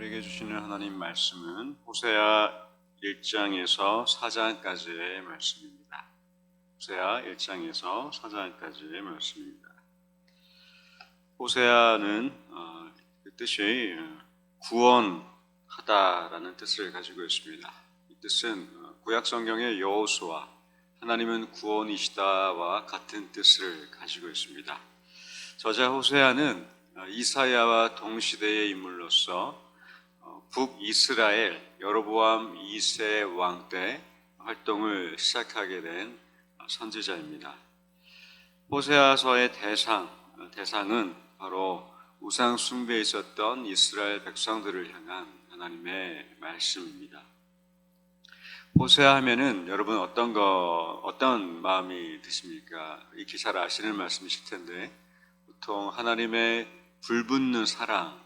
우리에게 주시는 하나님 말씀은 호세아 1장에서 4장까지의 말씀입니다. 호세아 1장에서 4장까지의 말씀입니다. 호세아는 그 뜻이 구원하다라는 뜻을 가지고 있습니다. 이 뜻은 구약 성경의 여호수아 하나님은 구원이시다와 같은 뜻을 가지고 있습니다. 저자 호세아는 이사야와 동시대의 인물로서 북이스라엘 여로보암 2세 왕 때 활동을 시작하게 된 선지자입니다. 호세아서의 대상은 바로 우상 숭배에 있었던 이스라엘 백성들을 향한 하나님의 말씀입니다. 호세아 하면은 여러분 어떤 마음이 드십니까? 익히 잘 아시는 말씀이실 텐데 보통 하나님의 불붙는 사랑,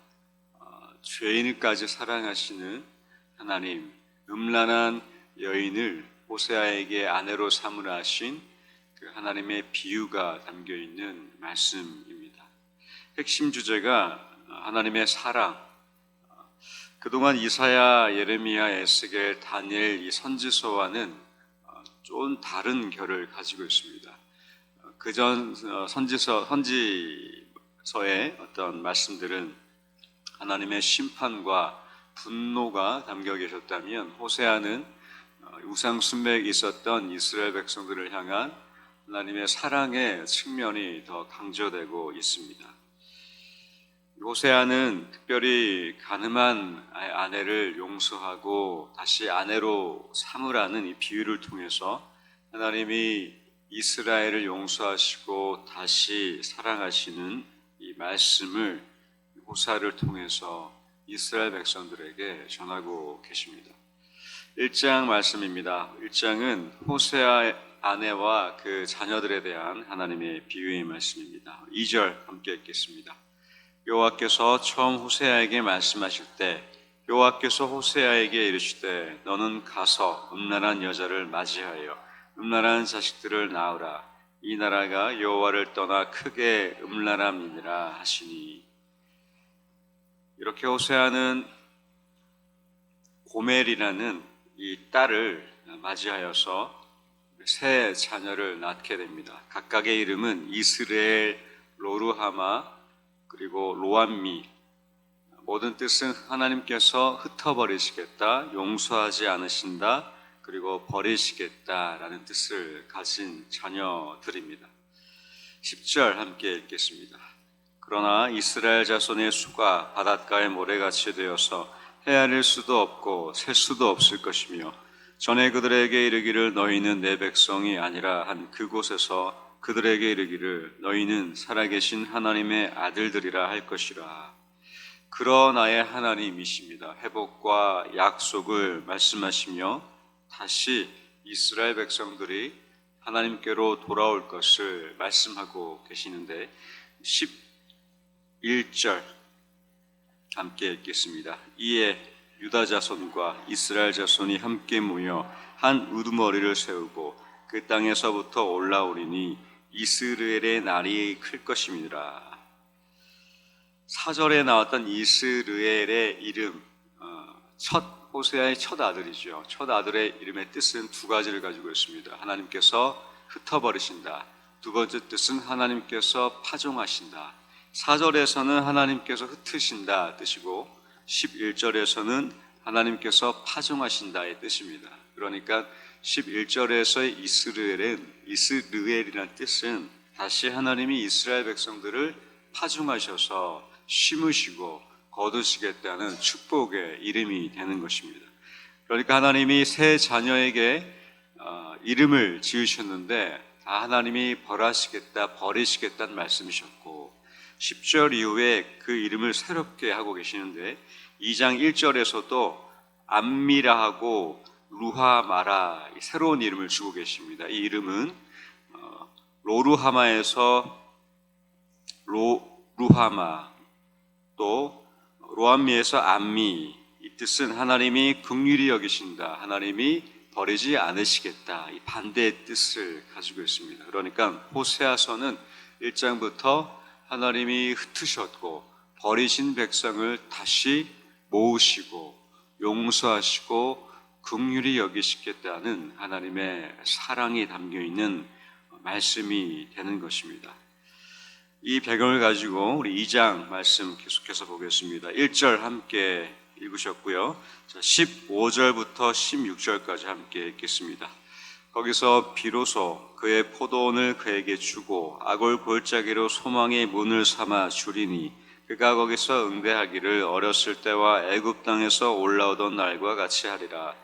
죄인까지 사랑하시는 하나님, 음란한 여인을 호세아에게 아내로 삼으라 하신 그 하나님의 비유가 담겨 있는 말씀입니다. 핵심 주제가 하나님의 사랑. 그동안 이사야, 예레미야, 에스겔, 다니엘 이 선지서와는 좀 다른 결을 가지고 있습니다. 그전 선지서의 어떤 말씀들은 하나님의 심판과 분노가 담겨 계셨다면 호세아는 우상 숭배에 있었던 이스라엘 백성들을 향한 하나님의 사랑의 측면이 더 강조되고 있습니다. 호세아는 특별히 가늠한 아내를 용서하고 다시 아내로 삼으라는 이 비유를 통해서 하나님이 이스라엘을 용서하시고 다시 사랑하시는 이 말씀을 호세아를 통해서 이스라엘 백성들에게 전하고 계십니다. 1장 말씀입니다. 1장은 호세아 아내와 그 자녀들에 대한 하나님의 비유의 말씀입니다. 2절 함께 읽겠습니다. 여호와께서 처음 호세아에게 말씀하실 때 여호와께서 호세아에게 이르시되 너는 가서 음란한 여자를 맞이하여 음란한 자식들을 낳으라. 이 나라가 여호와를 떠나 크게 음란함이니라 하시니. 이렇게 호세아는 고멜이라는 이 딸을 맞이하여서 세 자녀를 낳게 됩니다. 각각의 이름은 이스라엘, 로르하마, 그리고 로암미. 모든 뜻은 하나님께서 흩어버리시겠다, 용서하지 않으신다, 그리고 버리시겠다라는 뜻을 가진 자녀들입니다. 10절 함께 읽겠습니다. 그러나 이스라엘 자손의 수가 바닷가의 모래같이 되어서 헤아릴 수도 없고 셀 수도 없을 것이며 전에 그들에게 이르기를 너희는 내 백성이 아니라 한 그곳에서 그들에게 이르기를 너희는 살아계신 하나님의 아들들이라 할 것이라. 그러나의 하나님이십니다. 회복과 약속을 말씀하시며 다시 이스라엘 백성들이 하나님께로 돌아올 것을 말씀하고 계시는데 11절 함께 읽겠습니다. 이에 유다 자손과 이스라엘 자손이 함께 모여 한 우두머리를 세우고 그 땅에서부터 올라오리니 이스르엘의 날이 클 것임이니라. 4절에 나왔던 이스르엘의 이름, 호세아의 첫 아들이죠. 첫 아들의 이름의 뜻은 두 가지를 가지고 있습니다. 하나님께서 흩어버리신다. 두 번째 뜻은 하나님께서 파종하신다. 4절에서는 하나님께서 흩으신다 뜻이고 11절에서는 하나님께서 파종하신다의 뜻입니다. 그러니까 11절에서의 이스르엘이라는 뜻은 다시 하나님이 이스라엘 백성들을 파종하셔서 심으시고 거두시겠다는 축복의 이름이 되는 것입니다. 그러니까 하나님이 세 자녀에게 이름을 지으셨는데 다 하나님이 벌하시겠다, 버리시겠다는 말씀이셨고 10절 이후에 그 이름을 새롭게 하고 계시는데 2장 1절에서도 암미라하고 루하마라 새로운 이름을 주고 계십니다. 이 이름은 로르하마에서 루하마 또 로암미에서 암미, 이 뜻은 하나님이 긍휼히 여기신다, 하나님이 버리지 않으시겠다, 이 반대의 뜻을 가지고 있습니다. 그러니까 호세아서는 1장부터 하나님이 흩으셨고 버리신 백성을 다시 모으시고 용서하시고 긍휼히 여기시겠다는 하나님의 사랑이 담겨 있는 말씀이 되는 것입니다. 이 배경을 가지고 우리 2장 말씀 계속해서 보겠습니다. 1절 함께 읽으셨고요. 15절부터 16절까지 함께 읽겠습니다. 거기서 비로소 그의 포도원을 그에게 주고 아골 골짜기로 소망의 문을 삼아 주리니 그가 거기서 응대하기를 어렸을 때와 애굽 땅에서 올라오던 날과 같이 하리라.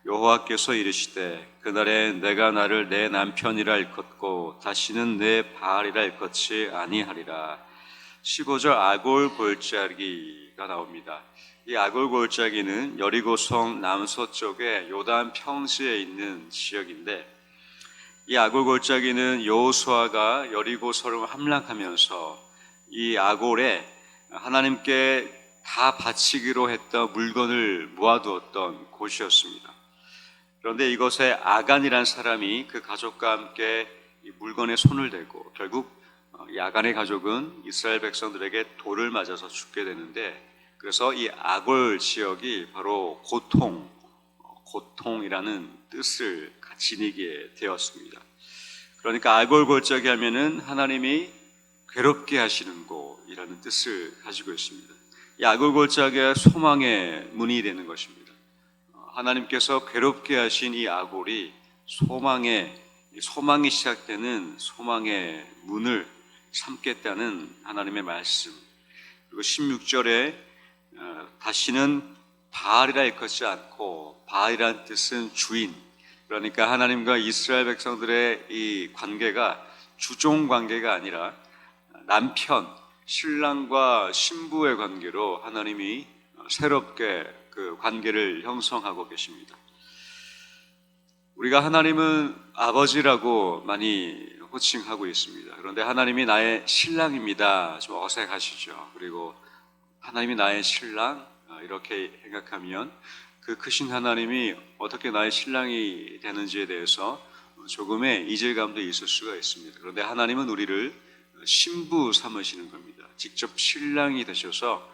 여호와께서 이르시되 그날에 내가 나를 내 남편이라 일컫고 다시는 내 바알이라 일컫지 아니하리라. 15절 아골 골짜기가 나옵니다. 이 아골 골짜기는 여리고성 남서쪽에 요단 평지에 있는 지역인데, 이 아골 골짜기는 여호수아가 여리고성을 함락하면서 이 아골에 하나님께 다 바치기로 했던 물건을 모아두었던 곳이었습니다. 그런데 이것에 아간이란 사람이 그 가족과 함께 이 물건에 손을 대고 결국 이 아간의 가족은 이스라엘 백성들에게 돌을 맞아서 죽게 되는데, 그래서 이 아골 지역이 바로 고통이라는 뜻을 지니게 되었습니다. 그러니까 아골 골짜기 하면은 하나님이 괴롭게 하시는 곳이라는 뜻을 가지고 있습니다. 이 아골 골짜기가 소망의 문이 되는 것입니다. 하나님께서 괴롭게 하신 이 아골이 소망이 시작되는 소망의 문을 삼겠다는 하나님의 말씀. 그리고 16절에 다시는 바알이라 일컫지 않고, 바알이라는 뜻은 주인, 그러니까 하나님과 이스라엘 백성들의 이 관계가 주종 관계가 아니라 남편, 신랑과 신부의 관계로 하나님이 새롭게 그 관계를 형성하고 계십니다. 우리가 하나님은 아버지라고 많이 호칭하고 있습니다. 그런데 하나님이 나의 신랑입니다. 좀 어색하시죠? 그리고 하나님이 나의 신랑, 이렇게 생각하면 그 크신 하나님이 어떻게 나의 신랑이 되는지에 대해서 조금의 이질감도 있을 수가 있습니다. 그런데 하나님은 우리를 신부 삼으시는 겁니다. 직접 신랑이 되셔서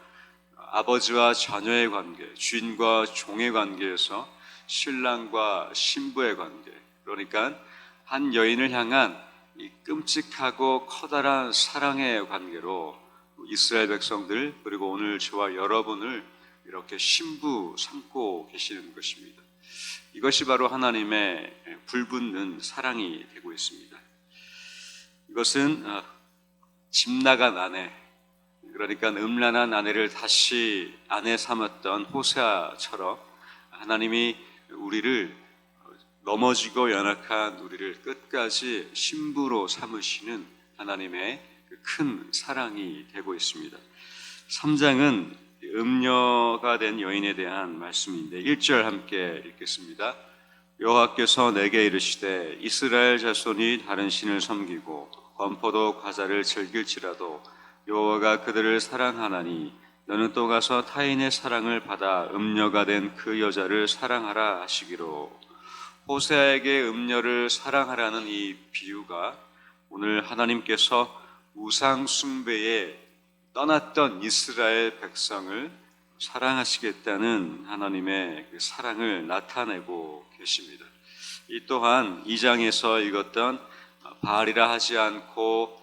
아버지와 자녀의 관계, 주인과 종의 관계에서 신랑과 신부의 관계, 그러니까 한 여인을 향한 이 끔찍하고 커다란 사랑의 관계로 이스라엘 백성들, 그리고 오늘 저와 여러분을 이렇게 신부 삼고 계시는 것입니다. 이것이 바로 하나님의 불붙는 사랑이 되고 있습니다. 이것은 집 나간 아내, 그러니까 음란한 아내를 다시 아내 삼았던 호세아처럼 하나님이 우리를 넘어지고 연약한 우리를 끝까지 신부로 삼으시는 하나님의 큰 사랑이 되고 있습니다. 3장은 음녀가 된 여인에 대한 말씀인데 1절 함께 읽겠습니다. 여호와께서 내게 이르시되 이스라엘 자손이 다른 신을 섬기고 건포도 과자를 즐길지라도 여호와가 그들을 사랑하나니 너는 또 가서 타인의 사랑을 받아 음녀가 된 그 여자를 사랑하라 하시기로. 호세아에게 음녀를 사랑하라는 이 비유가 오늘 하나님께서 우상 숭배에 떠났던 이스라엘 백성을 사랑하시겠다는 하나님의 그 사랑을 나타내고 계십니다. 이 또한 2장에서 읽었던 바알이라 하지 않고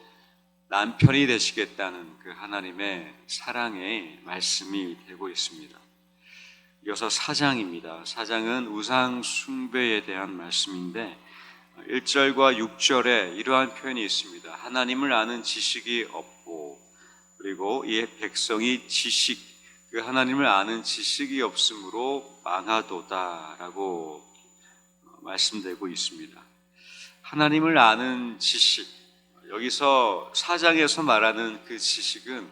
남편이 되시겠다는 그 하나님의 사랑의 말씀이 되고 있습니다. 이어서 4장입니다. 4장은 우상 숭배에 대한 말씀인데 1절과 6절에 이러한 표현이 있습니다. 하나님을 아는 지식이 없고, 그리고 이 백성이 그 하나님을 아는 지식이 없으므로 망하도다라고 말씀되고 있습니다. 하나님을 아는 지식, 여기서 4장에서 말하는 그 지식은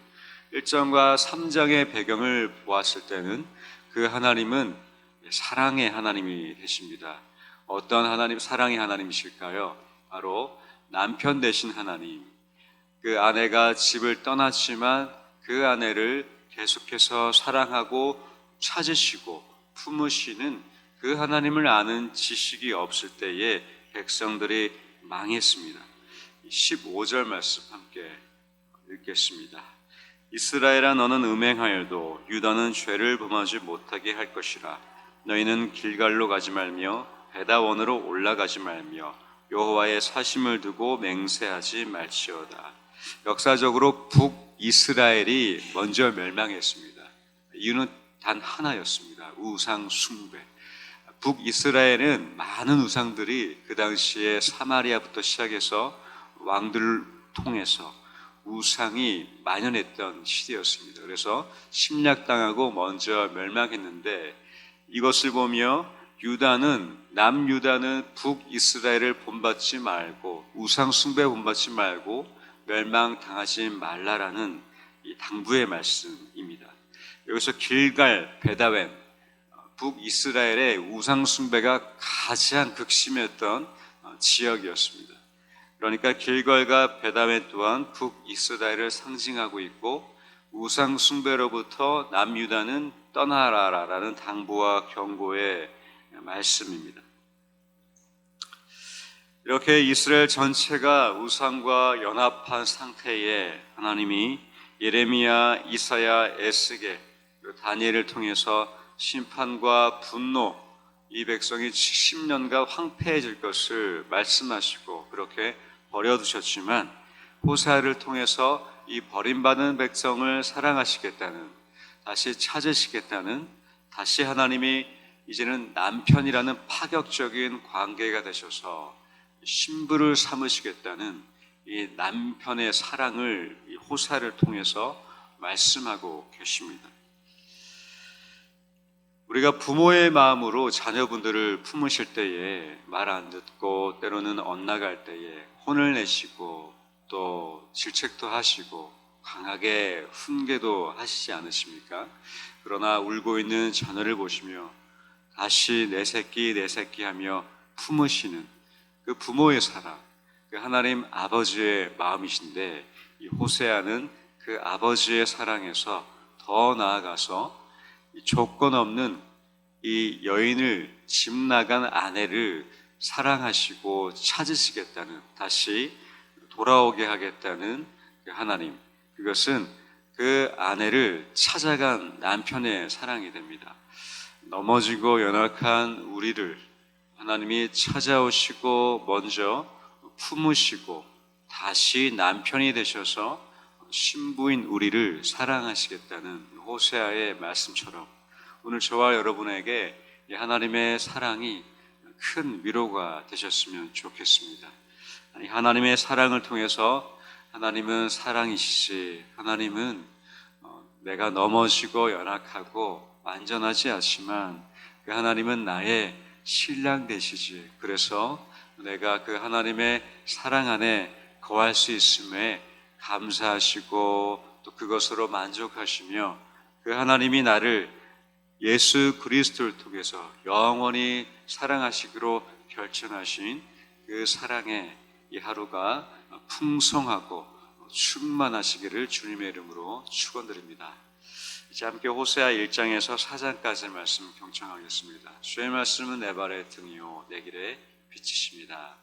1장과 3장의 배경을 보았을 때는 그 하나님은 사랑의 하나님이 되십니다. 어떤 하나님, 사랑의 하나님이실까요? 바로 남편 되신 하나님. 그 아내가 집을 떠났지만 그 아내를 계속해서 사랑하고 찾으시고 품으시는 그 하나님을 아는 지식이 없을 때에 백성들이 망했습니다. 15절 말씀 함께 읽겠습니다. 이스라엘아 너는 음행하여도 유다는 죄를 범하지 못하게 할 것이라. 너희는 길갈로 가지 말며 베다원으로 올라가지 말며 여호와의 사심을 두고 맹세하지 말지어다. 역사적으로 북이스라엘이 먼저 멸망했습니다. 이유는 단 하나였습니다. 우상 숭배. 북이스라엘은 많은 우상들이 그 당시에 사마리아부터 시작해서 왕들을 통해서 우상이 만연했던 시대였습니다. 그래서 침략당하고 먼저 멸망했는데 이것을 보며 남유다는 북이스라엘을 본받지 말고 우상 숭배 본받지 말고 멸망당하지 말라라는 이 당부의 말씀입니다. 여기서 길갈, 베다웬, 북이스라엘의 우상 숭배가 가장 극심했던 지역이었습니다. 그러니까 길갈과 베다웬 또한 북이스라엘을 상징하고 있고 우상 숭배로부터 남유다는 떠나라라는 당부와 경고의 말씀입니다. 이렇게 이스라엘 전체가 우상과 연합한 상태에 하나님이 예레미야, 이사야, 에스겔, 다니엘을 통해서 심판과 분노, 이 백성이 70년간 황폐해질 것을 말씀하시고 그렇게 버려두셨지만 호세아를 통해서 이 버림받은 백성을 사랑하시겠다는, 다시 찾으시겠다는, 다시 하나님이 이제는 남편이라는 파격적인 관계가 되셔서 신부를 삼으시겠다는 이 남편의 사랑을 이 호세아를 통해서 말씀하고 계십니다. 우리가 부모의 마음으로 자녀분들을 품으실 때에 말 안 듣고 때로는 엇나갈 때에 혼을 내시고 또 질책도 하시고 강하게 훈계도 하시지 않으십니까? 그러나 울고 있는 자녀를 보시며 다시 내 새끼 하며 품으시는 그 부모의 사랑, 그 하나님 아버지의 마음이신데 이 호세아는 그 아버지의 사랑에서 더 나아가서 조건 없는 이 여인을 집 나간 아내를 사랑하시고 찾으시겠다는, 다시 돌아오게 하겠다는 그 하나님, 그것은 그 아내를 찾아간 남편의 사랑이 됩니다. 넘어지고 연약한 우리를 하나님이 찾아오시고 먼저 품으시고 다시 남편이 되셔서 신부인 우리를 사랑하시겠다는 호세아의 말씀처럼 오늘 저와 여러분에게 하나님의 사랑이 큰 위로가 되셨으면 좋겠습니다. 하나님의 사랑을 통해서 하나님은 사랑이시지, 하나님은 내가 넘어지고 연약하고 완전하지 않지만 그 하나님은 나의 신랑 되시지, 그래서 내가 그 하나님의 사랑 안에 거할 수 있음에 감사하시고 또 그것으로 만족하시며 그 하나님이 나를 예수 그리스도를 통해서 영원히 사랑하시기로 결정하신 그 사랑의 이 하루가 풍성하고 충만하시기를 주님의 이름으로 축원드립니다. 이제 함께 호세아 1장에서 4장까지 말씀 경청하겠습니다. 주의 말씀은 내 발의 등이요 내 길의 빛이십니다.